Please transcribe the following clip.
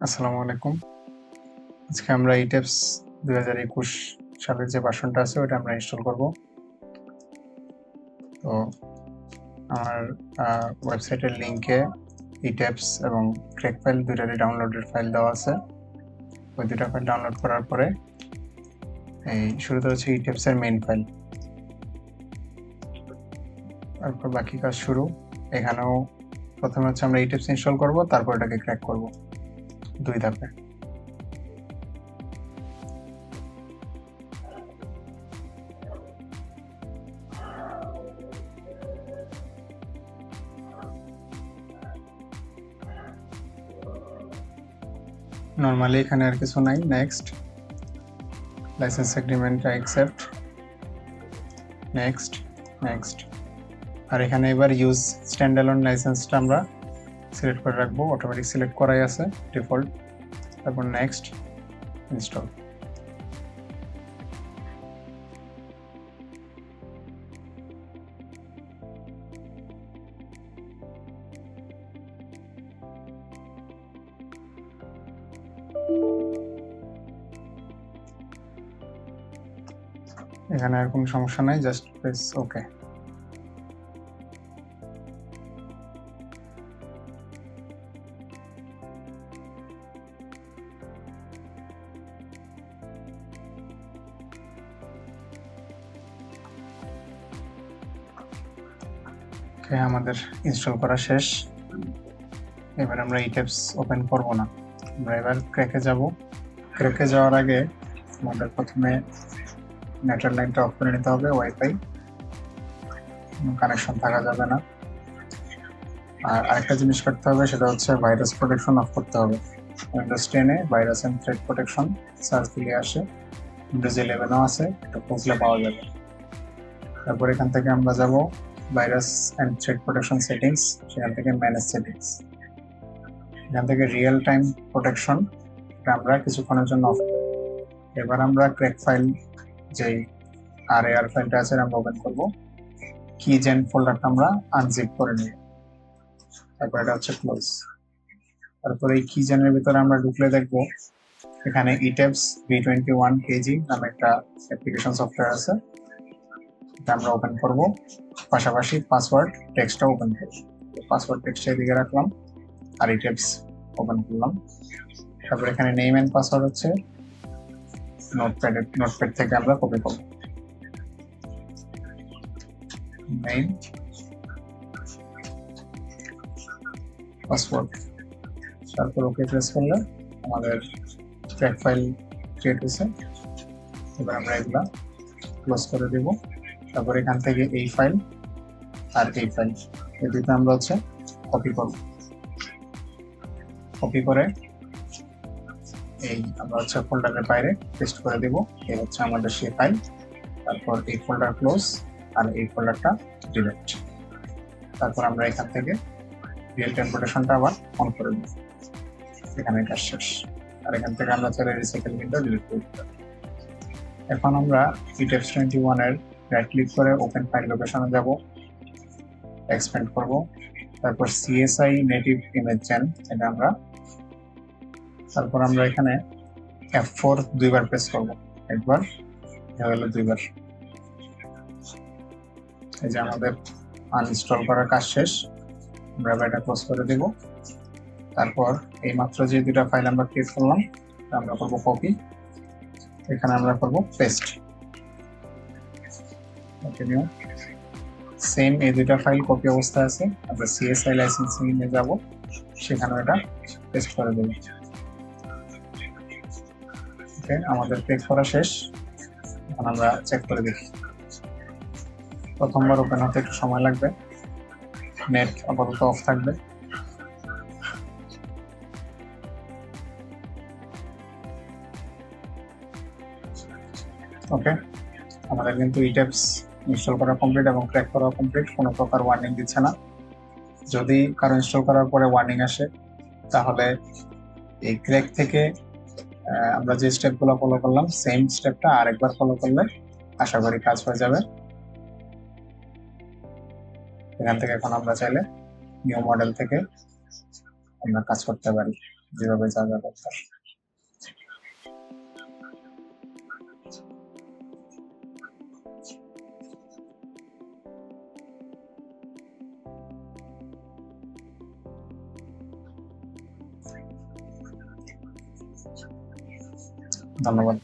আসসালামু আলাইকুম। আজকে আমরা ইটেপস 2021 সালের যে ভার্সনটা আছে ওটা আমরা ইনস্টল করব। তো আমার ওয়েবসাইটের লিংকে ইটেপস এবং ক্র্যাক ফাইল দুইটারই ডাউনলোডের ফাইল দেওয়া আছে। ওই দুটা ফাইল ডাউনলোড করার পরে এই শুরুতে হচ্ছে ইটেপসের মেইন ফাইল, তারপর বাকি কাজ শুরু। এখানেও প্রথমে হচ্ছে আমরা ইটেপস ইনস্টল করব, তারপর এটাকে ক্র্যাক করব দুই ধাপে। নর্মালি এখানে আর কিছু নাই। Next, license agreement accept, next next. আর এখানে এবার ইউজ স্ট্যান্ডঅ্যালোন লাইসেন্সটা আমরা সিলেক্ট করে রাখবো, অটোমেটিক সিলেক্ট করাই আছে ডিফল্ট। তারপর নেক্সট, ইনস্টল। এখানে আর কোনো সমস্যা নাই, জাস্ট প্রেস ওকে। আমাদের ইনস্টল করা শেষ। এবার আমরা ইটেপস ওপেন করব না, আমরা এবার ক্র্যাকে যাব। ক্র্যাকে যাওয়ার আগে আমাদের প্রথমে নেটের লাইনটা অফ করে নিতে হবে, ওয়াইফাই কানেকশন থাকা যাবে না। আর আরেকটা জিনিস করতে হবে, সেটা হচ্ছে ভাইরাস প্রোটেকশন অফ করতে হবে। উইন্ডোজ 10-এ virus and threat protection search দিলে আসে, উইন্ডোজ 11-ও আছে, এটা খুঁজলে পাওয়া যাবে। তারপর এখান থেকে আমরা যাব virus and threat protection settings, সেখান থেকে ম্যানেজ সেটিংস। এখান থেকে রিয়েল টাইম প্রোটেকশন আমরা কিছুক্ষণের জন্য অফ। এবার আমরা ক্র্যাক ফাইল যেই আর ফাইলটা আছে আমরা ওপেন করব। কিজেন ফোল্ডারটা আমরা আনজিপ করে নিব, তারপর এটা হচ্ছে ক্লোজ। তারপরে এই কিজেনের ভিতরে আমরা ঢুকলে দেখব এখানে ইটেপস V21 KG নামে একটা অ্যাপ্লিকেশন সফটওয়্যার আছে, এটা আমরা ওপেন করব। পাশাপাশি পাসওয়ার্ড টেক্সটটা ওপেন করব। পাসওয়ার্ড টেক্সট এদিকে রাখলাম আর ইটেপস ওপেন করলাম। তারপর এখানে নেম এন্ড পাসওয়ার্ড হচ্ছে নোটপ্যাড থেকে আমরা কপি করব। নেম, পাসওয়ার্ড, তারপর ওকে প্রেস করলে আমাদের ক্র্যাক ফাইল ক্রিয়েট হয়েছে। এবার আমরা এগুলা ক্লোজ করে দেব। তারপর এখান থেকে এই ফাইল আর এই ফাইল এই দুটো আমরা হচ্ছে কপি করব। কপি করে এই আমরা হচ্ছে ফোল্ডারের বাইরে পেস্ট করে দেব। এই হচ্ছে আমাদের সেই ফাইল। তারপর এই ফোল্ডার ক্লোজ আর এই ফোল্ডারটা ডিলিট। তারপর আমরা এখান থেকে রিয়েল টাইম প্রোটেকশনটা আবার অন করে দেব। এখানে কাজ শেষ। আর এখান থেকে আমরা চাইলে রিসাইকেল উইন্ডো ডিলিট করে দিতে পারি। এখন আমরা ইটেপস 21 এর রাইট ক্লিক করে ওপেন ফাইল লোকেশনে যাব, এক্সপ্যান্ড করব। তারপর CSI নেটিভ ইমেজ জেন এটা আমরা, তারপর আমরা এখানে F4 দুইবার প্রেস করব, একবার হলো দুইবার। এই যে আমাদের আনইনস্টল করার কাজ শেষ। আমরা এটা ক্লোজ করে দেব। তারপর এই মাত্র যে দুটো ফাইল আমরা ক্রিয়েট করলাম আমরা করব কপি, এখানে আমরা করব পেস্ট। কন্টিনিউ। সেম এই দুটো ফাইল কপি অবস্থায় আছে, আমরা CSI লাইসেন্সিং এ যাব, সেখানে এটা পেস্ট করে দেব। ওকে, আমাদের চেক করা শেষ। এখন আমরা চেক করে দেখি। প্রথমবার ওপেন হতে একটু সময় লাগবে, নেট আপাতত অফ থাকবে। ওকে, আমাদের কিন্তু ইটেপস ইনস্টল করা কমপ্লিট এবং ক্র্যাক করা কমপ্লিট, কোনো প্রকার ওয়ার্নিং দিচ্ছে না। যদি কারো ইনস্টল করার পরে ওয়ার্নিং আসে তাহলে এই ক্র্যাক থেকে আমরা যে স্টেপগুলো ফলো করলাম সেম স্টেপটা আরেকবার ফলো করলে আশা করি কাজ হয়ে যাবে। এখান থেকে এখন আমরা চাইলে নিউ মডেল থেকে আমরা কাজ করতে পারি। যেভাবে যা যা দরকার। ধন্যবাদ।